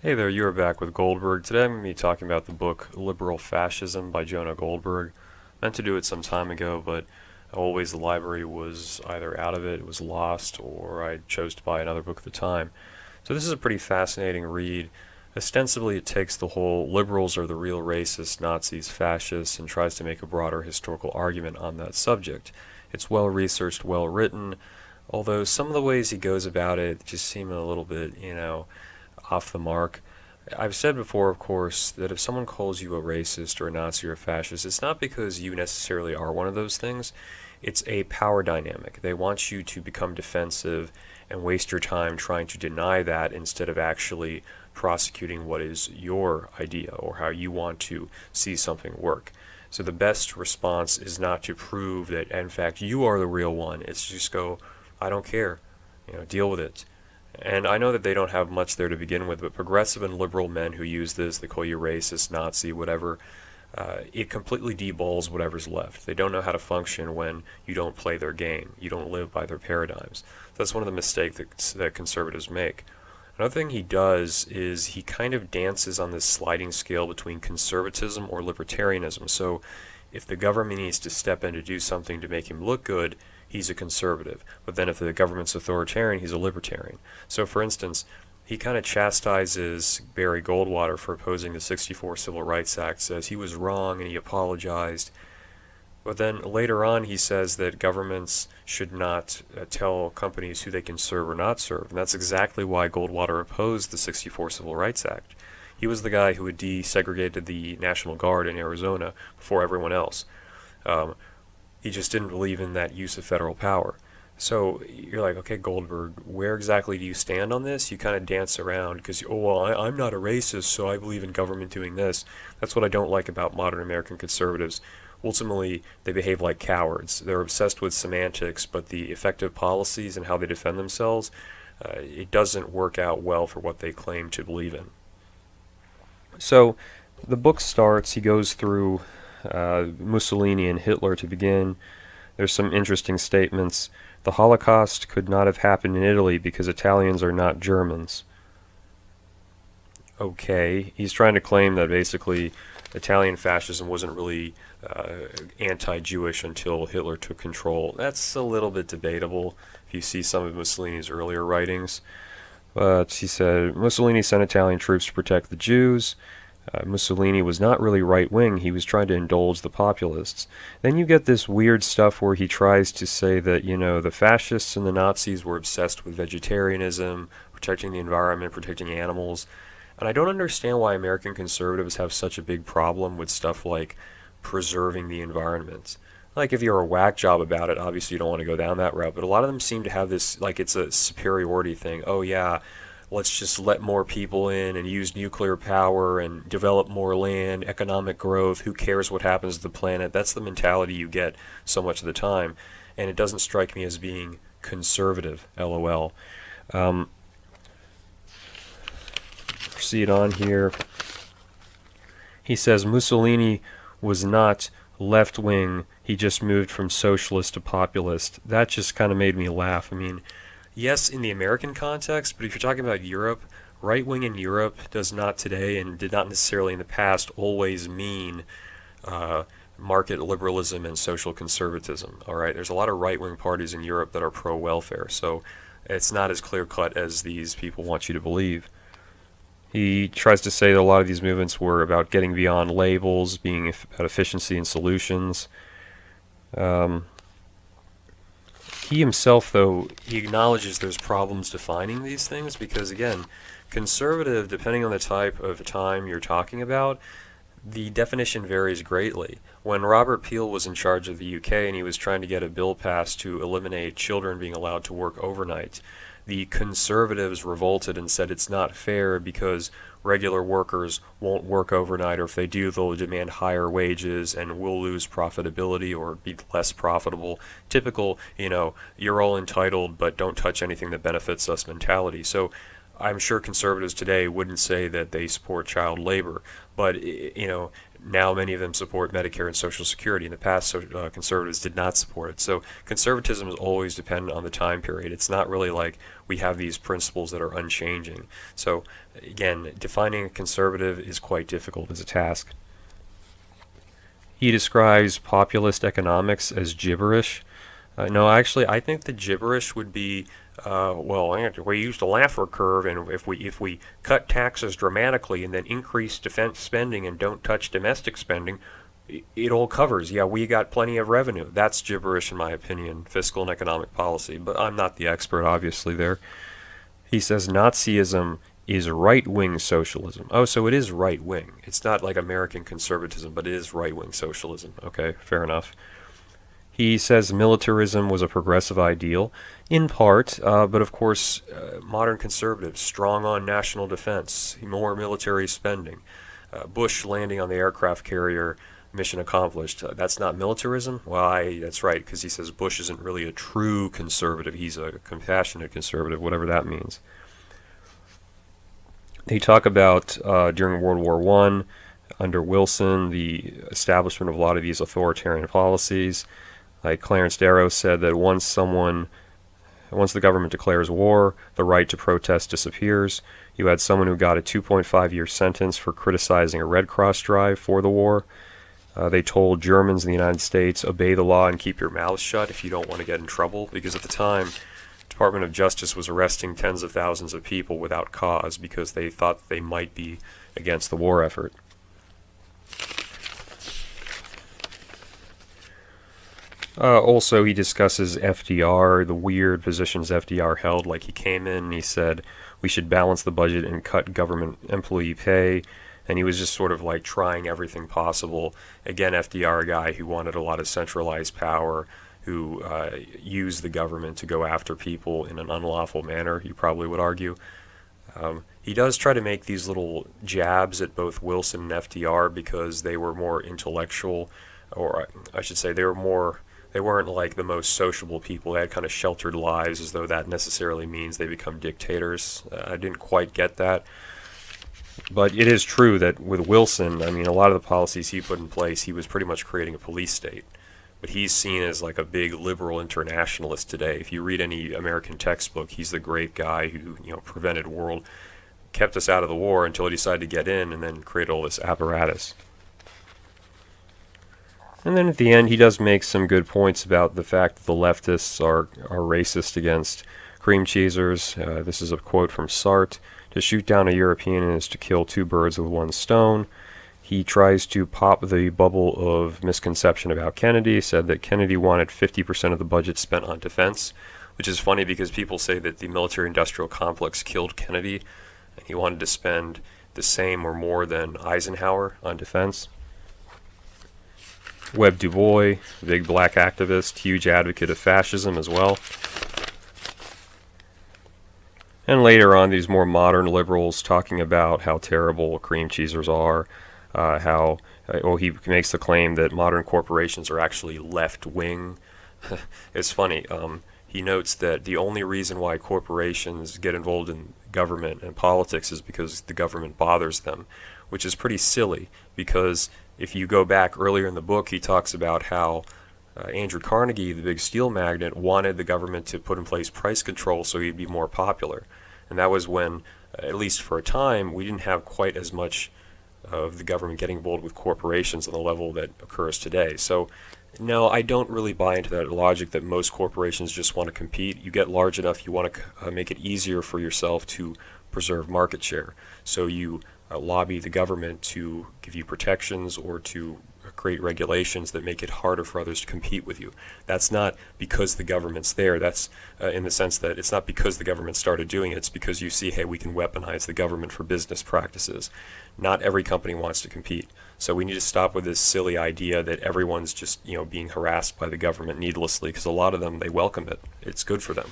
Hey there, you are back with Goldberg. Today I'm going to be talking about the book Liberal Fascism by Jonah Goldberg. Meant to do it some time ago, but always the library was either out of it was lost, or I chose to buy another book at the time. So this is a pretty fascinating read. Ostensibly it takes the whole liberals are the real racists, Nazis, fascists, and tries to make a broader historical argument on that subject. It's well researched, well written, although some of the ways he goes about it just seem a little bit, off the mark. I've said before, of course, that if someone calls you a racist or a Nazi or a fascist, it's not because you necessarily are one of those things. It's a power dynamic. They want you to become defensive and waste your time trying to deny that instead of actually prosecuting what is your idea or how you want to see something work. So the best response is not to prove that, in fact, you are the real one. It's just go, I don't care. Deal with it. And I know that they don't have much there to begin with, but progressive and liberal men who use this, they call you racist, Nazi, whatever, it completely deballs whatever's left. They don't know how to function when you don't play their game. You don't live by their paradigms. That's one of the mistakes that conservatives make. Another thing he does is he kind of dances on this sliding scale between conservatism or libertarianism. So if the government needs to step in to do something to make him look good, he's a conservative. But then if the government's authoritarian, he's a libertarian. So for instance, he kind of chastises Barry Goldwater for opposing the '64 Civil Rights Act, says he was wrong and he apologized. But then later on, he says that governments should not tell companies who they can serve or not serve. And that's exactly why Goldwater opposed the '64 Civil Rights Act. He was the guy who had desegregated the National Guard in Arizona before everyone else. Um, he just didn't believe in that use of federal power. So you're like, okay, Goldberg, where exactly do you stand on this? You kind of dance around because, oh, well, I'm not a racist, so I believe in government doing this. That's what I don't like about modern American conservatives. Ultimately, they behave like cowards. They're obsessed with semantics, but the effective policies and how they defend themselves, it doesn't work out well for what they claim to believe in. So the book starts, he goes through Mussolini and Hitler to begin. There's some interesting statements. The Holocaust could not have happened in Italy because Italians are not Germans. Okay, he's trying to claim that basically Italian fascism wasn't really anti-Jewish until Hitler took control. That's a little bit debatable if you see some of Mussolini's earlier writings. But he said Mussolini sent Italian troops to protect the Jews. Mussolini was not really right-wing. He was trying to indulge the populists. Then you get this weird stuff where he tries to say that, the fascists and the Nazis were obsessed with vegetarianism, protecting the environment, protecting animals. And I don't understand why American conservatives have such a big problem with stuff like preserving the environment. Like, if you're a whack job about it, obviously you don't want to go down that route, but a lot of them seem to have this, like it's a superiority thing. Oh yeah, let's just let more people in and use nuclear power and develop more land, economic growth, who cares what happens to the planet? That's the mentality you get so much of the time, and it doesn't strike me as being conservative, lol. Proceed on here. He says Mussolini was not left-wing, he just moved from socialist to populist. That just kind of made me laugh. I mean, yes, in the American context, but if you're talking about Europe, right-wing in Europe does not today and did not necessarily in the past always mean market liberalism and social conservatism. All right, there's a lot of right-wing parties in Europe that are pro-welfare, so it's not as clear-cut as these people want you to believe. He tries to say that a lot of these movements were about getting beyond labels, being about efficiency and solutions. He himself, though, he acknowledges there's problems defining these things because, again, conservative, depending on the type of time you're talking about, the definition varies greatly. When Robert Peel was in charge of the UK and he was trying to get a bill passed to eliminate children being allowed to work overnight, the conservatives revolted and said it's not fair because regular workers won't work overnight, or if they do, they'll demand higher wages and will lose profitability or be less profitable. Typical, you're all entitled but don't touch anything that benefits us mentality. So I'm sure conservatives today wouldn't say that they support child labor, but now many of them support Medicare and Social Security. In the past, conservatives did not support it. So conservatism is always dependent on the time period. It's not really like we have these principles that are unchanging. So again, defining a conservative is quite difficult as a task. He describes populist economics as gibberish. No, actually, I think the gibberish would be, we use the Laffer curve, and if we cut taxes dramatically and then increase defense spending and don't touch domestic spending, it all covers. Yeah, we got plenty of revenue. That's gibberish in my opinion, fiscal and economic policy. But I'm not the expert, obviously, there. He says Nazism is right-wing socialism. Oh, so it is right-wing. It's not like American conservatism, but it is right-wing socialism. Okay, fair enough. He says militarism was a progressive ideal, in part, but of course, modern conservatives, strong on national defense, more military spending. Bush landing on the aircraft carrier, mission accomplished. That's not militarism? Well, that's right, because he says Bush isn't really a true conservative. He's a compassionate conservative, whatever that means. They talk about, during World War I, under Wilson, the establishment of a lot of these authoritarian policies. Like Clarence Darrow said that once the government declares war, the right to protest disappears. You had someone who got a 2.5-year sentence for criticizing a Red Cross drive for the war. They told Germans in the United States, obey the law and keep your mouths shut if you don't want to get in trouble, because at the time, the Department of Justice was arresting tens of thousands of people without cause because they thought they might be against the war effort. Also, he discusses FDR, the weird positions FDR held. Like, he came in and he said we should balance the budget and cut government employee pay, and he was just sort of like trying everything possible. Again, FDR, a guy who wanted a lot of centralized power, who used the government to go after people in an unlawful manner, you probably would argue. He does try to make these little jabs at both Wilson and FDR because they were more intellectual, or I should say they weren't like the most sociable people. They had kind of sheltered lives, as though that necessarily means they become dictators. I didn't quite get that. But it is true that with Wilson, I mean, a lot of the policies he put in place, he was pretty much creating a police state. But he's seen as like a big liberal internationalist today. If you read any American textbook, he's the great guy who, prevented world, kept us out of the war until he decided to get in and then create all this apparatus. And then at the end, he does make some good points about the fact that the leftists are racist against cream cheesers. This is a quote from Sartre. To shoot down a European is to kill two birds with one stone. He tries to pop the bubble of misconception about Kennedy. He said that Kennedy wanted 50% of the budget spent on defense, which is funny because people say that the military-industrial complex killed Kennedy, and he wanted to spend the same or more than Eisenhower on defense. Webb Du Bois, big black activist, huge advocate of fascism as well. And later on, these more modern liberals talking about how terrible cream cheesers are, he makes the claim that modern corporations are actually left-wing. It's funny. He notes that the only reason why corporations get involved in government and politics is because the government bothers them, which is pretty silly, because if you go back earlier in the book, he talks about how Andrew Carnegie, the big steel magnate, wanted the government to put in place price control so he'd be more popular. And that was when, at least for a time, we didn't have quite as much of the government getting involved with corporations on the level that occurs today. So, no, I don't really buy into that logic that most corporations just want to compete. You get large enough, you want to make it easier for yourself to preserve market share. So you lobby the government to give you protections or to create regulations that make it harder for others to compete with you. That's not because the government's there. That's in the sense that it's not because the government started doing it. It's because you see, hey, we can weaponize the government for business practices. Not every company wants to compete. So we need to stop with this silly idea that everyone's just, being harassed by the government needlessly, because a lot of them, they welcome it. It's good for them.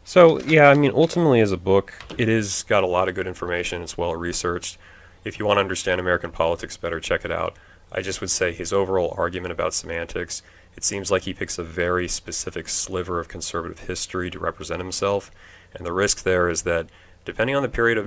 So, yeah, I mean, ultimately as a book, it is got a lot of good information. It's well researched. If you want to understand American politics better, check it out. I just would say his overall argument about semantics, it seems like he picks a very specific sliver of conservative history to represent himself. And the risk there is that depending on the period of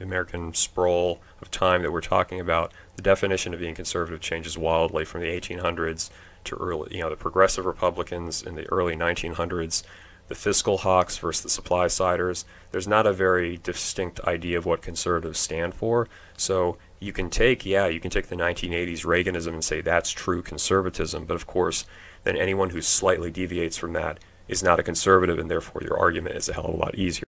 American sprawl of time that we're talking about, the definition of being conservative changes wildly from the 1800s to early, the progressive Republicans in the early 1900s, the fiscal hawks versus the supply-siders. There's not a very distinct idea of what conservatives stand for. So you can take the 1980s Reaganism and say that's true conservatism, but of course, then anyone who slightly deviates from that is not a conservative, and therefore your argument is a hell of a lot easier.